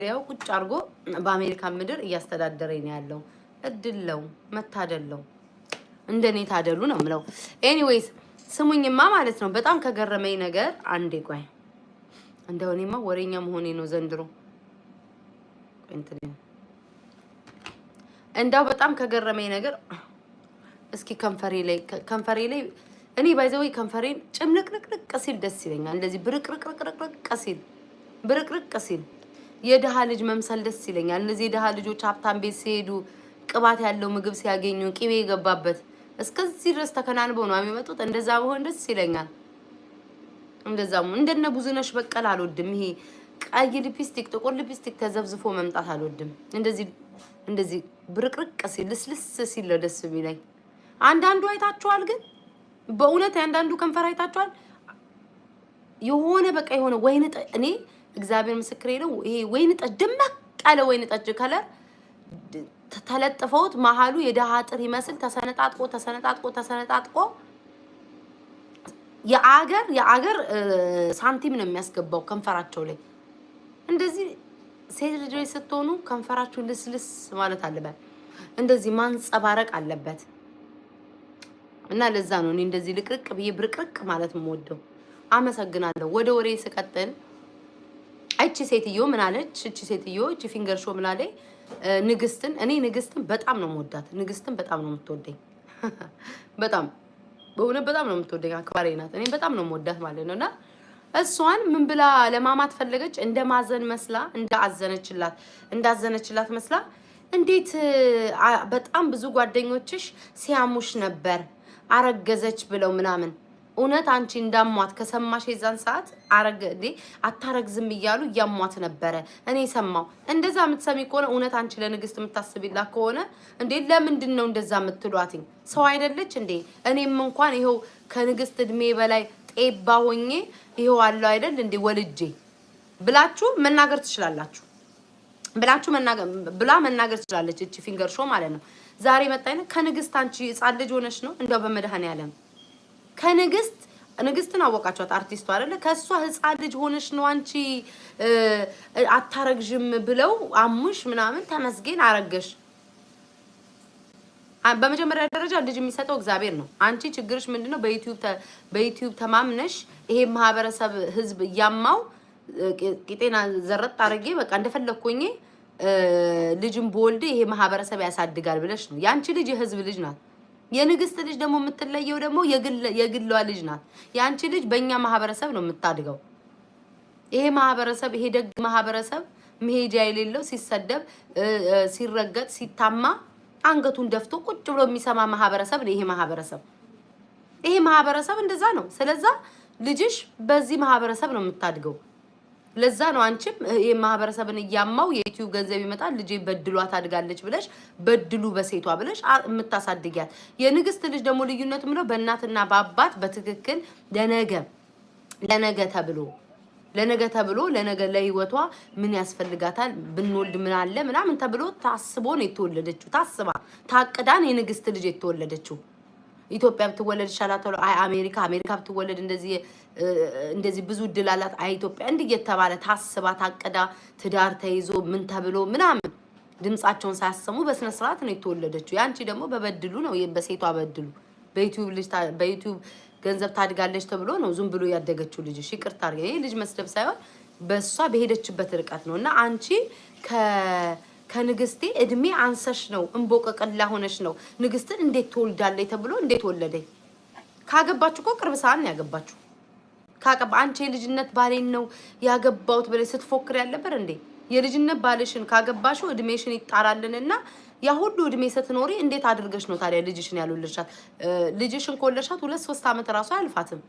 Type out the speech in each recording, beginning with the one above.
ያው ቁጭ አርጎ በአሜሪካ ምድር እያስተዳደረኝ ነው ያለው። እድለው መታደለው እንደኔ ታደሉ ነው ምለው። ኤኒዌይስ ስሙኝማ ማለት ነው በጣም ከገረመኝ ነገር አንዴ ቆይ እንደው እኔማ ወሬኛ መሆኔ ነው ዘንድሮ። እንደው በጣም ከገረመኝ ነገር እስኪ ከንፈሬ ላይ እኔ ባይዘው ከንፈሬን ጭምልቅልቅልቅ ሲል ደስ ይለኛል። እንደዚህ ብርቅርቅርቅርቅ ሲል የደሃ ልጅ መምሰል ደስ ይለኛል። እነዚህ የደሃ ልጆች ሀብታም ቤት ሲሄዱ ቅባት ያለው ምግብ ሲያገኙ ቂቤ የገባበት እስከዚህ ድረስ ተከናንበው ነው የሚመጡት። እንደዛ በሆን ደስ ይለኛል። እንደዛም እንደነ ብዙነሽ በቀል አልወድም። ይሄ ቀይ ሊፕስቲክ ጥቁር ሊፕስቲክ ተዘብዝፎ መምጣት አልወድም። እንደዚህ ብርቅርቅ ሲል ልስልስ ሲል ደስ የሚለኝ። አንዳንዱ አይታችኋል ግን በእውነት አንዳንዱ ከንፈር አይታችኋል የሆነ በቃ የሆነ ወይን እኔ እግዚአብሔር ምስክሬ ነው። ይሄ ወይን ጠጅ ደመቅ ያለ ወይን ጠጅ ከለር ተለጥፈውት መሃሉ የደሃ ጥር ይመስል ተሰነጣጥቆ የአገር ሳንቲም ነው የሚያስገባው ከንፈራቸው ላይ። እንደዚህ ሴት ልጆች ስትሆኑ ከንፈራችሁ ልስልስ ማለት አለበት፣ እንደዚህ ማንጸባረቅ አለበት። እና ለዛ ነው እኔ እንደዚህ ልቅርቅ ብዬ ብርቅርቅ ማለት የምወደው። አመሰግናለሁ። ወደ ወሬ ስቀጥል እቺ ሴትዮ ምን አለች? እቺ ሴትዮ እቺ ፊንገር ሾ ምን አለች? ንግስትን በጣም ነው የምወዳት። ንግስትን በጣም ነው የምትወደኝ። በጣም በእውነት በጣም ነው የምትወደኝ። አክባሪ ናት። እኔ በጣም ነው የምወዳት ማለት ነውና እሷን ምን ብላ ለማማት ፈለገች? እንደማዘን መስላ እንዳዘነችላት መስላ እንዴት በጣም ብዙ ጓደኞችሽ ሲያሙሽ ነበር አረገዘች ብለው ምናምን። እውነት አንቺ እንዳሟት ከሰማሽ የዛን ሰዓት አታረግዝም እያሉ እያሟት ነበረ። እኔ ሰማው። እንደዛ የምትሰሚ ከሆነ እውነት አንቺ ለንግስት የምታስቢላት ከሆነ እንዴ ለምንድን ነው እንደዛ የምትሏትኝ? ሰው አይደለች እንዴ? እኔም እንኳን ይሄው ከንግስት እድሜ በላይ ጤባ ሆኜ ይሄው አለው አይደል እንዴ ወልጄ ብላችሁ መናገር ትችላላችሁ። መናገር ትችላለች እቺ ፊንገር ሾ ማለት ነው። ዛሬ መጣይነ ከንግስት አንቺ ህፃን ልጅ ሆነሽ ነው እንደው በመድኃኔዓለም ንግስትን አወቃችኋት? አርቲስቷ አይደለ? ከሷ ህፃን ልጅ ሆነሽ ነው አንቺ አታረግዥም ብለው አሙሽ ምናምን ተመስገን አረገሽ። በመጀመሪያ ደረጃ ልጅ የሚሰጠው እግዚአብሔር ነው። አንቺ ችግርሽ ምንድነው? በዩቲዩብ ተማምነሽ ይሄ ማህበረሰብ ህዝብ ያማው ቂጤና ዘረጥ አረጌ በቃ እንደፈለኩኝ ልጅም ቦልድ ይሄ ማህበረሰብ ያሳድጋል ብለሽ ነው። ያንቺ ልጅ የህዝብ ልጅ ናት። የንግስት ልጅ ደግሞ የምትለየው ደግሞ የግሏ ልጅ ናት። ያንቺ ልጅ በእኛ ማህበረሰብ ነው የምታድገው። ይሄ ማህበረሰብ ይሄ ደግ ማህበረሰብ መሄጃ የሌለው ሲሰደብ ሲረገጥ ሲታማ አንገቱን ደፍቶ ቁጭ ብሎ የሚሰማ ማህበረሰብ ነው ይሄ ማህበረሰብ እንደዛ ነው። ስለዛ ልጅሽ በዚህ ማህበረሰብ ነው የምታድገው። ለዛ ነው አንቺም ይሄ ማህበረሰብን እያማው የዩቲዩብ ገንዘብ ይመጣል ልጅ በድሏ ታድጋለች ብለሽ በድሉ በሴቷ ብለሽ የምታሳድጊያት። የንግስት ልጅ ደግሞ ልዩነቱ ምንድነው? በእናትና በአባት በትክክል ለነገ ተብሎ ለነገ ለህይወቷ ምን ያስፈልጋታል ብንወልድ ምን አለ ምናምን ተብሎ ታስቦ ነው የተወለደችው። ታቅዳን የንግስት ልጅ የተወለደችው። ኢትዮጵያ ብትወለድ ይሻላል። አሜሪካ ብትወለድ እንደዚህ ብዙ እድል አላት። ኢትዮጵያ እየተባለ ታስባ ታቀዳ ትዳር ተይዞ ምን ተብሎ ምናምን ድምጻቸውን ሳያሰሙ በስነ ስርዓት ነው የተወለደችው። ያንቺ ደግሞ በበድሉ ነው በሴቷ በድሉ በዩቲዩብ ገንዘብ ታድጋለች ተብሎ ነው ዝም ብሎ ያደገችው ልጅ። ይቅርታ አድርገ ይሄ ልጅ መስደብ ሳይሆን በሷ በሄደችበት ርቀት ነው። እና አንቺ ከንግስቴ እድሜ አንሰሽ ነው እንቦቀቀላ ሆነሽ ነው ንግስትን እንዴት ትወልዳለች ተብሎ እንዴት ወለደኝ? ካገባችሁ እኮ ቅርብ ሰዓት ያገባችሁ። አንቺ የልጅነት ባሌን ነው ያገባውት ብለሽ ስትፎክር ያለበት እንዴ? የልጅነት ባልሽን ካገባሽው እድሜሽን ይጣራልንና ያ ሁሉ እድሜ ስትኖሪ እንዴት አድርገሽ ነው ታዲያ ልጅሽን ያልወለድሻት? ልጅሽን ከወለድሻት 2-3 አመት ራሱ አያልፋትም።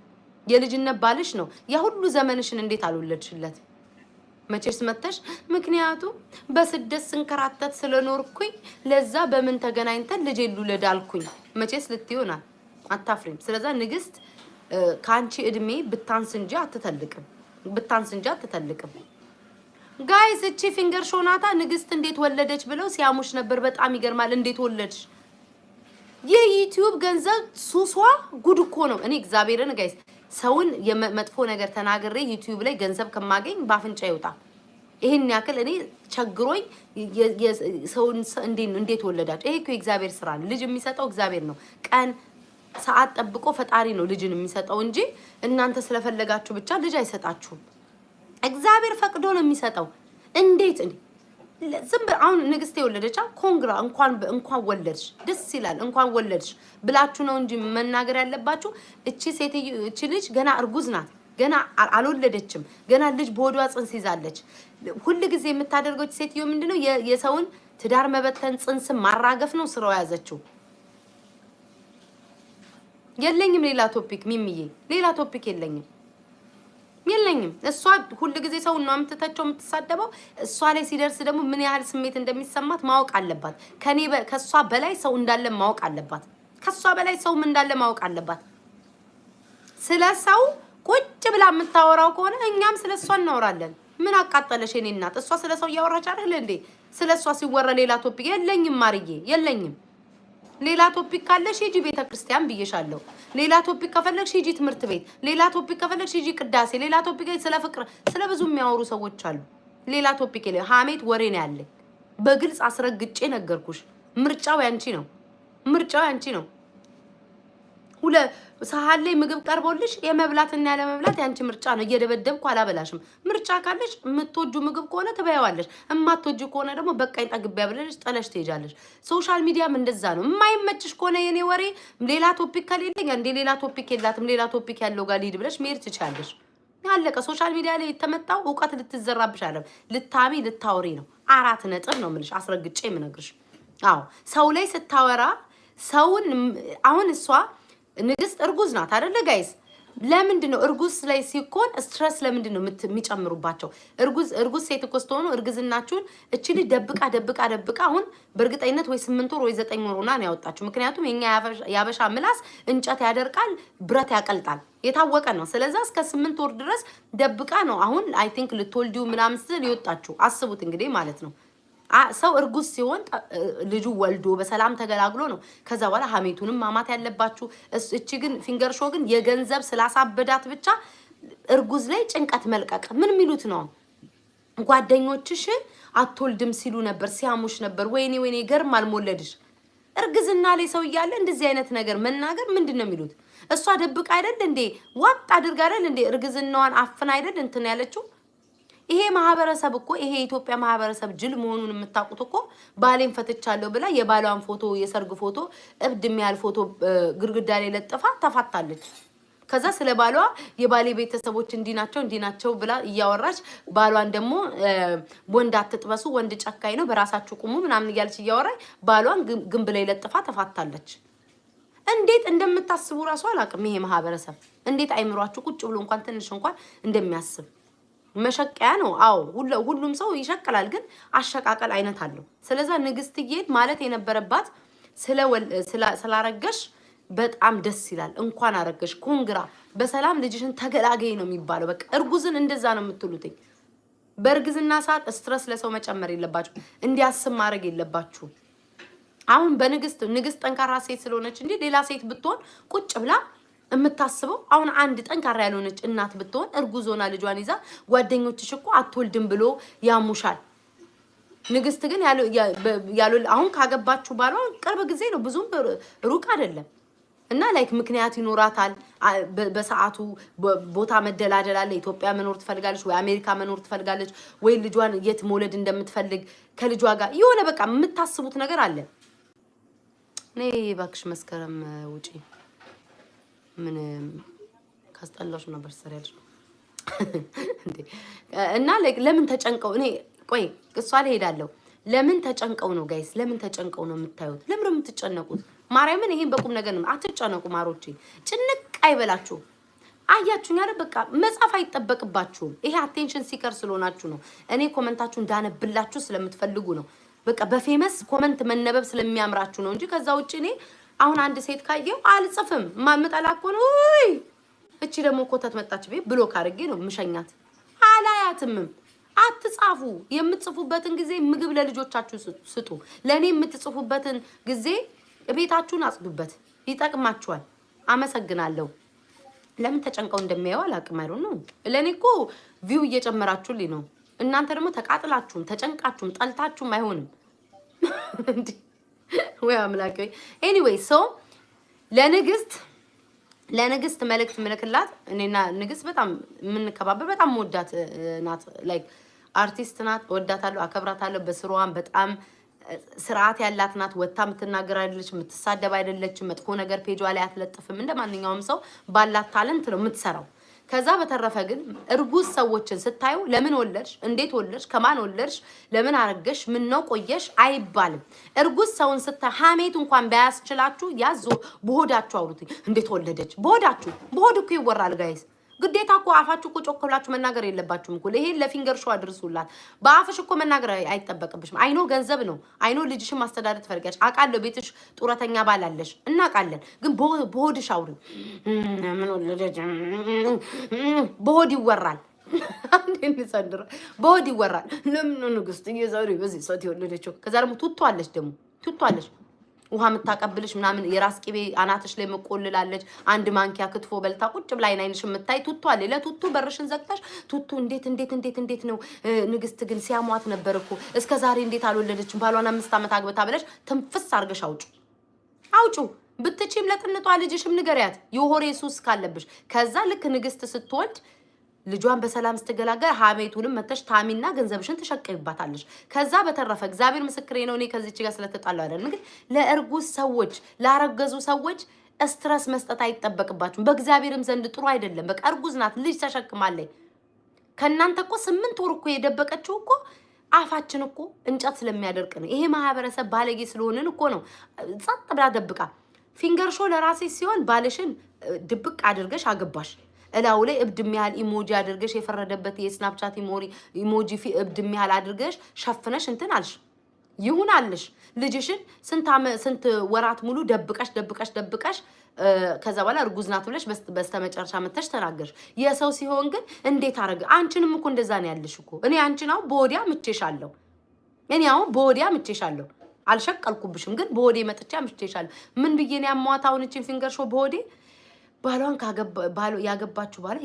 የልጅነት ባልሽ ነው። ያ ሁሉ ዘመንሽን እንዴት አልወለድሽለት? መቼስ መተሽ ምክንያቱም በስደት ስንከራተት ስለኖርኩኝ ለዛ በምን ተገናኝተን ልጅ ልውለድ አልኩኝ መቼስ ልትይሆናል። አታፍሪም። ስለዛ ንግስት ካንቺ እድሜ ብታንስ እንጂ አትተልቅም። ጋይስ እቺ ፊንገር ሾናታ ንግስት እንዴት ወለደች ብለው ሲያሙሽ ነበር። በጣም ይገርማል። እንዴት ወለድሽ? የዩቲዩብ ገንዘብ ሱሷ ጉድ እኮ ነው። እኔ እግዚአብሔርን ጋይስ ሰውን የመጥፎ ነገር ተናግሬ ዩቲዩብ ላይ ገንዘብ ከማገኝ ባፍንጫ ይውጣ። ይሄን ያክል እኔ ቸግሮኝ ሰውን እንዴት ወለዳችሁ? ይሄ እኮ እግዚአብሔር ስራ ነው። ልጅ የሚሰጠው እግዚአብሔር ነው። ቀን ሰዓት ጠብቆ ፈጣሪ ነው ልጅን የሚሰጠው እንጂ እናንተ ስለፈለጋችሁ ብቻ ልጅ አይሰጣችሁም። እግዚአብሔር ፈቅዶ ነው የሚሰጠው። እንዴት ዝም አሁን ንግስቴ ወለደቻ ኮንግራ እንኳን ወለድሽ ደስ ይላል እንኳን ወለድሽ ብላችሁ ነው እንጂ መናገር ያለባችሁ። እቺ ልጅ ገና እርጉዝ ናት። ገና አልወለደችም። ገና ልጅ በሆዷ ጽንስ ይዛለች። ሁሉ ጊዜ የምታደርገው ሴትዮ ምንድነው? የሰውን ትዳር መበተን ጽንስ ማራገፍ ነው ስራው ያዘችው። የለኝም ሌላ ቶፒክ ሚሚዬ፣ ሌላ ቶፒክ የለኝም። እሷ ሁሉ ጊዜ ሰው ነው የምትተቸው የምትሳደበው። እሷ ላይ ሲደርስ ደግሞ ምን ያህል ስሜት እንደሚሰማት ማወቅ አለባት። ከሷ በላይ ሰው እንዳለ ማወቅ አለባት። ከሷ በላይ ሰው ምን እንዳለ ማወቅ አለባት። ስለሰው ቁጭ ብላ የምታወራው ከሆነ እኛም ስለሷ እናወራለን። ምን አቃጠለሽ የኔ እናት? እሷ ስለሰው እያወራች አይደል እንዴ? ስለሷ ሲወራ ሌላ ቶፒክ የለኝም ማርዬ፣ የለኝም። ሌላ ቶፒክ ካለሽ ሂጂ ቤተክርስቲያን ብዬሻለሁ። ሌላ ቶፒክ ከፈለግሽ ሂጂ ትምህርት ቤት። ሌላ ቶፒክ ከፈለግሽ ሂጂ ቅዳሴ። ሌላ ቶፒክ ስለ ፍቅር ስለ ብዙ የሚያወሩ ሰዎች አሉ። ሌላ ቶፒክ የለ። ሀሜት ወሬ ነው ያለኝ። በግልጽ አስረግጬ ነገርኩሽ። ምርጫው ያንቺ ነው። ምርጫው ያንቺ ነው። ሰሃን ላይ ምግብ ቀርቦልሽ የመብላትና ያለ መብላት ያንቺ ምርጫ ነው። እየደበደብኩ አላበላሽም። ምርጫ ካለሽ የምትወጁ ምግብ ከሆነ ትበያዋለሽ። እማትወጁ ከሆነ ደግሞ በቃኝ ጠግቢያ ብለሽ ጠለሽ ትሄጃለሽ። ሶሻል ሚዲያም እንደዛ ነው። የማይመችሽ ከሆነ የኔ ወሬ ሌላ ቶፒክ ከሌለኝ እንደ ሌላ ቶፒክ የላትም ሌላ ቶፒክ ያለው ጋር ሊድ ብለሽ መሄድ ትችያለሽ። ያለቀ ሶሻል ሚዲያ ላይ የተመጣው ዕውቀት ልትዘራብሽ አይደለም፣ ልታሚ ልታወሪ ነው። 4 ነጥብ ነው የምልሽ፣ አስረግጬ የምነግርሽ። አዎ ሰው ላይ ስታወራ ሰውን አሁን እሷ ንግስት እርጉዝ ናት አይደለ ጋይስ? ለምንድነው እርጉዝ ላይ ሲኮን ስትረስ ለምንድነው የሚጨምሩባቸው? እርጉዝ ሴት እኮ ስትሆኑ እርግዝናችሁን እቺ ልጅ ደብቃ አሁን በእርግጠኝነት ወይ 8 ወር ወይ 9 ወር ሆና ነው ያወጣችሁ። ምክንያቱም የኛ ያበሻ ምላስ እንጨት ያደርቃል፣ ብረት ያቀልጣል፣ የታወቀ ነው። ስለዚህ እስከ 8 ወር ድረስ ደብቃ ነው አሁን አይ ቲንክ ልትወልዲው ምናምን ስትል ይወጣችሁ። አስቡት እንግዲህ ማለት ነው። ሰው እርጉዝ ሲሆን ልጁ ወልዶ በሰላም ተገላግሎ ነው ከዛ በኋላ ሀሜቱንም ማማት ያለባችሁ። እቺ ግን ፊንገር ሾ ግን የገንዘብ ስላሳበዳት ብቻ እርጉዝ ላይ ጭንቀት መልቀቅ ምን ሚሉት ነው? ጓደኞችሽ አትወልድም ሲሉ ነበር፣ ሲያሙሽ ነበር። ወይኔ ገርማል ሞለድሽ። እርግዝና ላይ ሰው እያለ እንደዚህ አይነት ነገር መናገር ምንድነው የሚሉት? እሷ ደብቃ አይደል እንዴ? ዋጥ አድርጋ አይደል እንዴ? እርግዝናዋን አፍና አይደል እንትን ያለችው? ይሄ ማህበረሰብ እኮ ይሄ የኢትዮጵያ ማህበረሰብ ጅል መሆኑን የምታውቁት እኮ ባሌን ፈትቻለሁ ብላ የባሏን ፎቶ የሰርግ ፎቶ እብድ የሚያል ፎቶ ግርግዳ ላይ ለጥፋ ተፋታለች። ከዛ ስለ ባሏ የባሌ ቤተሰቦች እንዲናቸው ብላ እያወራች ባሏን ደግሞ ወንድ አትጥበሱ፣ ወንድ ጨካኝ ነው፣ በራሳችሁ ቁሙ ምናምን እያለች እያወራች ባሏን ግንብ ላይ ለጥፋ ተፋታለች። እንዴት እንደምታስቡ ራሱ አላውቅም። ይሄ ማህበረሰብ እንዴት አይምሯችሁ ቁጭ ብሎ እንኳን ትንሽ እንኳን እንደሚያስብ መሸቀያ ነው። አዎ ሁሉም ሰው ይሸቀላል፣ ግን አሸቃቀል አይነት አለው። ስለዛ ንግስትዬ ማለት የነበረባት ስላረገሽ በጣም ደስ ይላል። እንኳን አረገሽ፣ ኮንግራ፣ በሰላም ልጅሽን ተገላገይ ነው የሚባለው። በቃ እርጉዝን እንደዛ ነው የምትሉትኝ። በእርግዝና ሰዓት ስትረስ ለሰው መጨመር የለባችሁ፣ እንዲያስብ ማድረግ የለባችሁ። አሁን ንግስት ጠንካራ ሴት ስለሆነች እንጂ ሌላ ሴት ብትሆን ቁጭ ብላ የምታስበው አሁን አንድ ጠንካራ ያልሆነች እናት ብትሆን እርጉዞና ልጇን ይዛ ጓደኞችሽ እኮ አትወልድም ብሎ ያሙሻል። ንግስት ግን ያሉ አሁን ካገባችሁ ባሏ ቅርብ ጊዜ ነው፣ ብዙም ሩቅ አይደለም። እና ላይክ ምክንያት ይኖራታል። በሰዓቱ ቦታ መደላደል አለ። ኢትዮጵያ መኖር ትፈልጋለች ወይ አሜሪካ መኖር ትፈልጋለች ወይ ልጇን የት መውለድ እንደምትፈልግ ከልጇ ጋር የሆነ በቃ የምታስቡት ነገር አለ። እኔ እባክሽ መስከረም ውጪ ምን ካስጠላሽ ነበር ሰሪያለሽ እንዴ? እና ለምን ተጨንቀው እኔ ቆይ እሷ ላይ ሄዳለሁ። ለምን ተጨንቀው ነው ጋይስ? ለምን ተጨንቀው ነው የምታዩት? ለምን የምትጨነቁት? ማርያምን ይሄን በቁም ነገር ነው። አትጨነቁ ማሮቼ፣ ጭንቅ አይበላችሁ። አያችሁኝ አይደል? በቃ መጻፍ አይጠበቅባችሁም። ይሄ አቴንሽን ሲከር ስለሆናችሁ ነው። እኔ ኮመንታችሁ እንዳነብላችሁ ስለምትፈልጉ ነው። በቃ በፌመስ ኮመንት መነበብ ስለሚያምራችሁ ነው እንጂ ከዛ ውጪ እኔ አሁን አንድ ሴት ካየው አልጽፍም። ማምጣላ እኮ ነው። እቺ ደግሞ ኮተት መጣች ቤት ብሎክ አድርጌ ነው ምሸኛት። አላያትም። አትጻፉ። የምትጽፉበትን ጊዜ ምግብ ለልጆቻችሁ ስጡ። ለኔ የምትጽፉበትን ጊዜ ቤታችሁን አጽዱበት፣ ይጠቅማችኋል። አመሰግናለሁ። ለምን ተጨንቀው እንደሚያዩ አላቅም። አይደል ነው። ለኔ እኮ ቪው እየጨመራችሁልኝ ነው። እናንተ ደግሞ ተቃጥላችሁም ተጨንቃችሁም ጠልታችሁም አይሆንም እንዴ ወይ አምላኬ ኤኒዌይ ሶ ለንግስት መልእክት ምልክላት እኔና ንግስት በጣም የምንከባበር በጣም ወዳት ናት ላይክ አርቲስት ናት ወዳታለሁ አከብራታለሁ በስሯን በጣም ስርዓት ያላት ናት ወጣ ምትናገር አይደለች ምትሳደብ አይደለች መጥፎ ነገር ፔጇ ላይ አትለጥፍም እንደማንኛውም ሰው ባላት ታለንት ነው የምትሰራው ከዛ በተረፈ ግን እርጉዝ ሰዎችን ስታዩ ለምን ወለድሽ እንዴት ወለድሽ ከማን ወለድሽ ለምን አረገሽ ምን ነው ቆየሽ አይባልም እርጉዝ ሰውን ስታይ ሐሜት እንኳን ባያስችላችሁ ያዙ በሆዳችሁ አውሩት እንዴት ወለደች በሆድ እኮ ይወራል ጋይስ ግዴታ እኮ አፋችሁ እኮ ጮክላችሁ መናገር የለባችሁም እኮ ይሄን ለፊንገር ሾው አድርሱላት በአፍሽ እኮ መናገር አይጠበቅብሽም አይኖ ገንዘብ ነው አይኖ ልጅሽን ማስተዳደር ትፈልጊያለሽ አቃለው ቤትሽ ጡረተኛ ባላለሽ እናቃለን ግን በሆድሽ አውሪ ምን ወለደች በሆድ ይወራል አንዴ ሰንድራ በሆድ ይወራል ለምን ንግስት እየዛሬ በዚህ ሰዓት የወለደችው ከዛ ደግሞ ቱቷለሽ ውሃ መታቀብልሽ ምናምን የራስ ቅቤ አናትሽ ላይ መቆልላለች አንድ ማንኪያ ክትፎ በልታ ቁጭ ብላ አይንሽ የምታይ ቱቱ አለ ለቱቱ በርሽን ዘግተሽ ቱቱ እንዴት ነው ንግስት ግን ሲያሟት ነበር እኮ እስከ ዛሬ እንዴት አልወለደችም ባሏን 5 አመት አግብታ ብለሽ ተንፍስ አርገሽ አውጩ ብትቺም ለጥንቷ ልጅሽም ንገሪያት የሆሬ ሱስ ካለብሽ ከዛ ልክ ንግስት ስትወልድ ልጇን በሰላም ስትገላገል ሐሜቱንም መተሽ ታሚና ገንዘብሽን ተሸቀይባታለሽ ከዛ በተረፈ እግዚአብሔር ምስክሬ ነው እኔ ከዚህች ጋር ስለተጣላው አይደል እንግዲህ ለእርጉዝ ሰዎች ላረገዙ ሰዎች ስትረስ መስጠት አይጠበቅባችሁም በእግዚአብሔርም ዘንድ ጥሩ አይደለም በቃ እርጉዝ ናት ልጅ ተሸክማለች ከናንተ እኮ 8 ወር እኮ የደበቀችው እኮ አፋችን እኮ እንጨት ስለሚያደርቅ ነው ይሄ ማህበረሰብ ባለጌ ስለሆነን እኮ ነው ጸጥ ብላ ደብቃ ፊንገር ሾው ለራሴ ሲሆን ባልሽን ድብቅ አድርገሽ አገባሽ እላው ላይ እብድ የሚያል ኢሞጂ አድርገሽ የፈረደበት የስናፕቻት ኢሞጂ እብድ የሚያል አድርገሽ ሸፍነሽ እንትን አልሽ ይሁናልሽ ልጅሽን ስንት ወራት ሙሉ ደብቀሽ ከዛ በኋላ እርጉዝ ናት ብለሽ በስተመጨረሻ መተሽ ተናገርሽ የሰው ሲሆን ግን እንዴት አረጋ አንቺንም እኮ እንደዛ ነው ያለሽ እኮ እኔ አንቺናው በወዲያ ምቼሻለሁ አልሸቀልኩብሽም ግን በወዴ መጥቻ ምቼሻለሁ ምን ብዬ ነው ያሟታውን እቺን ፊንገር ሾው በወዴ ባሏን ያገባችሁ ባሏ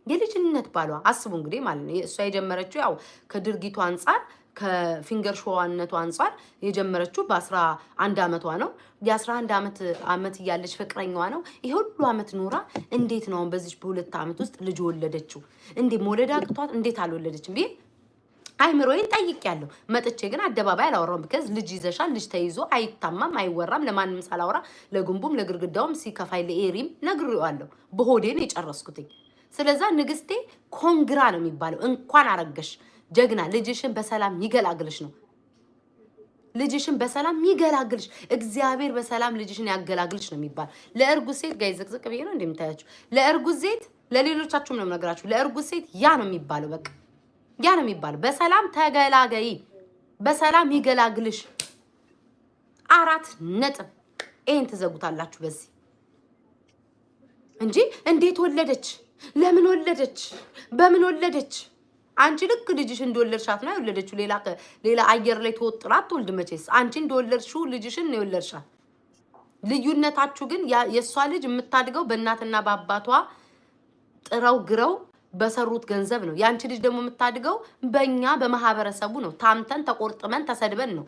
የልጅነት ባሏ አስቡ እንግዲህ ማለት ነው እሷ የጀመረችው ያው ከድርጊቱ አንፃር ከፊንገር ሾዋነቱ አንፃር የጀመረችው በ11 አመቷ ነው የ11 አመት ያለች ፍቅረኛዋ ነው ይሄ ሁሉ አመት ኖራ እንዴት ነው በዚህ በ2 አመት ውስጥ ልጅ ወለደችው እንዴ ሞለዳ አቅቷት እንዴት አልወለደችም ቢል አይምሮዬን ጠይቄያለሁ መጥቼ ግን አደባባይ አላወራም because ልጅ ይዘሻል ልጅ ተይዞ አይታማም አይወራም ለማንም ሳላወራ ለግንቡም ለግርግዳውም ሲከፋይ ለኤሪም ነግሬዋለሁ በሆዴን የጨረስኩትኝ ስለዛ ንግስቴ ኮንግራ ነው የሚባለው እንኳን አረገሽ ጀግና ልጅሽን በሰላም ይገላግልሽ ነው ልጅሽን በሰላም ይገላግልሽ እግዚአብሔር በሰላም ልጅሽን ያገላግልሽ ነው የሚባል ለእርጉዝ ሴት ጋይ ዝቅዝቅ ብዬ ነው እንደምታያችሁ ለእርጉዝ ሴት ለሌሎቻችሁም ነው ነገራችሁ ለእርጉዝ ሴት ያ ነው የሚባለው በቃ ያ ነው የሚባለው በሰላም ተገላገይ በሰላም ይገላግልሽ 4 ነጥብ ኤን ተዘጉታላችሁ በዚህ እንጂ እንዴት ወለደች ለምን ወለደች በምን ወለደች አንቺ ልክ ልጅሽ እንደወለድሻት ነው የወለደችው ሌላ አየር ላይ ተወጥራ አትወልድ መቼስ አንቺ እንደወለድሽው ልጅሽን ነው የወለድሻት ልዩነታችሁ ግን የሷ ልጅ የምታድገው በእናትና በአባቷ ጥረው ግረው በሰሩት ገንዘብ ነው ያንቺ ልጅ ደግሞ የምታድገው በእኛ በማህበረሰቡ ነው ታምተን ተቆርጥመን ተሰድበን ነው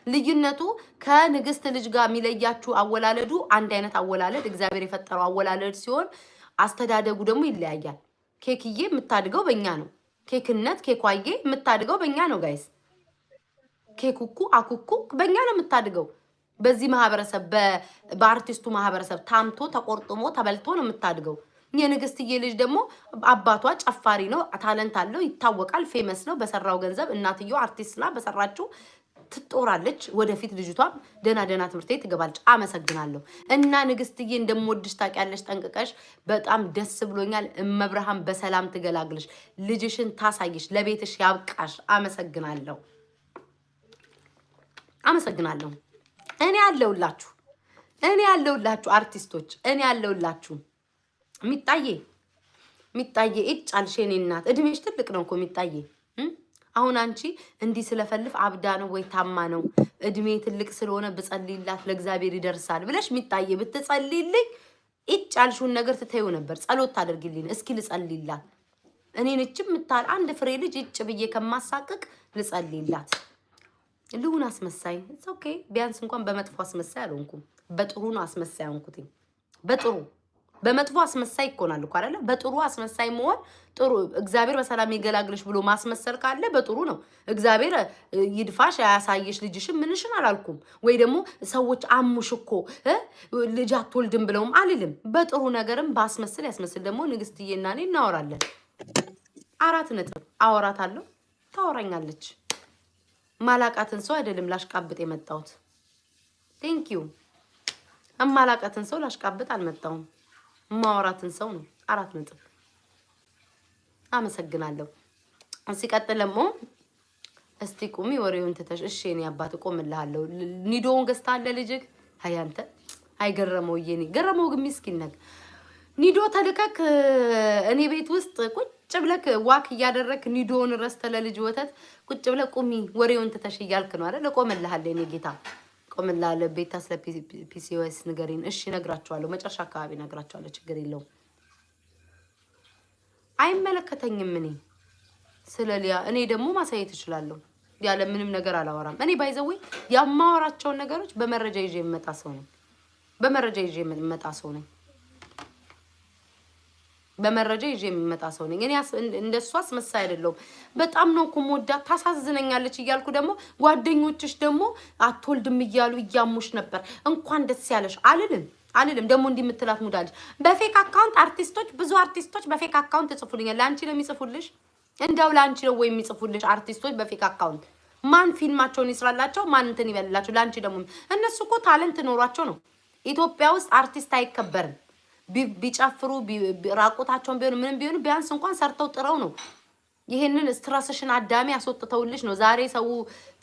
ልዩነቱ ከንግስት ልጅ ጋር የሚለያችሁ አወላለዱ አንድ አይነት አወላለድ እግዚአብሔር የፈጠረው አወላለድ ሲሆን አስተዳደጉ ደግሞ ይለያያል ኬክዬ የምታድገው በእኛ ነው ኬክነት ኬኳዬ የምታድገው በእኛ ነው ጋይስ ኬኩኩ አኩኩ በእኛ ነው የምታድገው በዚህ ማህበረሰብ በአርቲስቱ ማህበረሰብ ታምቶ ተቆርጥሞ ተበልቶ ነው የምታድገው የንግስትዬ ልጅ ደግሞ አባቷ ጨፋሪ ነው ታለንት አለው ይታወቃል ፌመስ ነው በሰራው ገንዘብ እናትየው አርቲስትና በሰራችሁ ትጦራለች ወደፊት ልጅቷ ደና ትምህርት ቤት ትገባለች አመሰግናለሁ እና ንግስትዬ እንደምወድሽ ታውቂያለሽ ጠንቅቀሽ በጣም ደስ ብሎኛል እመብርሃን በሰላም ትገላግልሽ ልጅሽን ታሳይሽ ለቤትሽ ያብቃሽ አመሰግናለሁ እኔ ያለውላችሁ አርቲስቶች እኔ ያለውላችሁ ሚጣዬ እጫልሽ የኔ እናት እድሜሽ ትልቅ ነው እኮ ሚጣዬ አሁን አንቺ እንዲህ ስለፈልፍ አብዳ ነው ወይ ታማ ነው እድሜ ትልቅ ስለሆነ በጸልይላት ለእግዚአብሔር ይደርሳል ብለሽ ሚጣዬ ብትጸልይልኝ እጫልሽውን ነገር ትተዩ ነበር ጸሎት ታደርግልኝ እስኪ ልጸልይላት እኔን እጭም ምታል አንድ ፍሬ ልጅ እጭ ብዬ ከማሳቅቅ ልጸልይላት። ልሁን አስመሳይ ኦኬ። ቢያንስ እንኳን በመጥፎ አስመሳይ አልሆንኩም። በጥሩ ነው አስመሳይ ሆንኩትኝ። በጥሩ በመጥፎ አስመሳይ ይኮናል እኮ አይደለ? በጥሩ አስመሳይ መሆን ጥሩ። እግዚአብሔር በሰላም ይገላግልሽ ብሎ ማስመሰል ካለ በጥሩ ነው። እግዚአብሔር ይድፋሽ አያሳየሽ ልጅሽን ምንሽን አላልኩም። ወይ ደግሞ ሰዎች አሙሽ እኮ ልጅ አትወልድም ብለውም አልልም። በጥሩ ነገርም ባስመስል ያስመስል። ደግሞ ንግስትዬና እኔ እናወራለን። 4 ነጥብ አወራታለሁ፣ ታወራኛለች። ማላቃትን ሰው አይደለም ላሽቃብጥ የመጣሁት። ቴንክ ዩ። ማላቃትን ሰው ላሽቃብጥ አልመጣሁም። ማወራትን ሰው ነው። 4 ነጥብ። አመሰግናለሁ። ሲቀጥል ደግሞ እስቲ ቁሚ ወሬውን ትተሽ እሺ እኔ አባት ቆምልሃለሁ። ኒዶውን ገዝታለ ልጅክ ሃያንተ አይገረመው የኔ ገረመው ግን ምስኪን ነክ ኒዶ ተልከክ እኔ ቤት ውስጥ ቁጭ ብለክ ዋክ እያደረክ ኒዶውን ረስተ ለልጅ ወተት ቁጭ ብለክ ቁሚ ወሬውን ትተሽ እያልክ ነው አይደል? ቆምልሃለሁ እኔ ጌታ ቆምልሃለሁ። ቤታ ስለ ፒሲኦኤስ ንገሪን። እሺ ነግራችኋለሁ፣ መጨረሻ አካባቢ ነግራችኋለሁ። ችግር የለውም። አይመለከተኝም። እኔ ስለሊያ እኔ ደግሞ ማሳየት እችላለሁ። ያለ ምንም ነገር አላወራም። እኔ ባይዘው ያማወራቸው ነገሮች በመረጃ ይዤ የምመጣ ሰው ነኝ። በመረጃ ይዤ የምመጣ ሰው ነኝ። በመረጃ ይዤ የምመጣ ሰው ነኝ። እኔ እንደሷ አስመሳይ አይደለሁም። በጣም ነው እኮ የምወዳት፣ ታሳዝነኛለች እያልኩ ደግሞ ጓደኞችሽ ደግሞ አትወልድም እያሉ እያሙሽ ነበር። እንኳን ደስ ያለሽ አልልም። ደግሞ እንዲህ የምትላት ሙዳለች። በፌክ አካውንት አርቲስቶች፣ ብዙ አርቲስቶች በፌክ አካውንት ጽፉልኛል። ለአንቺ ነው የሚጽፉልሽ? እንዳው ለአንቺ ነው ወይ የሚጽፉልሽ አርቲስቶች በፌክ አካውንት? ማን ፊልማቸውን ይስራላቸው? ማን እንትን ይበልላቸው? ለአንቺ ደግሞ እነሱ እኮ ታለንት ኖሯቸው ነው። ኢትዮጵያ ውስጥ አርቲስት አይከበርም። ቢጨፍሩ ራቁታቸውን ቢሆኑ ምንም ቢሆኑ ቢያንስ እንኳን ሰርተው ጥረው ነው። ይሄንን ስትረስሽን አዳሚ ያስወጥተውልሽ ነው ዛሬ ሰው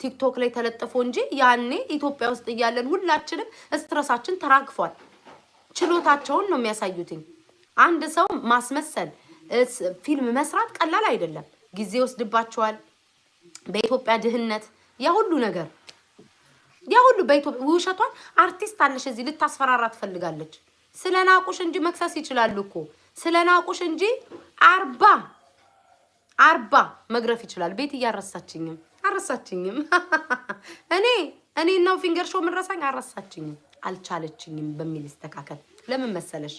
ቲክቶክ ላይ ተለጥፎ እንጂ ያኔ ኢትዮጵያ ውስጥ እያለን ሁላችንም ስትረሳችን ተራግፏል። ችሎታቸውን ነው የሚያሳዩትኝ። አንድ ሰው ማስመሰል ፊልም መስራት ቀላል አይደለም። ጊዜ ወስድባቸዋል። በኢትዮጵያ ድህነት ያ ሁሉ ነገር በኢትዮጵያ ውሸቷን አርቲስት አለሽ እዚህ ልታስፈራራ ትፈልጋለች። ስለናቁሽ እንጂ መክሰስ ይችላሉ እኮ ስለናቁሽ እንጂ 40 መግረፍ ይችላል። ቤት እያረሳችኝም እኔ ነው ፊንገር ሾው ምን ረሳኝ አረሳችኝም አልቻለችኝም በሚል ይስተካከል። ለምን መሰለሽ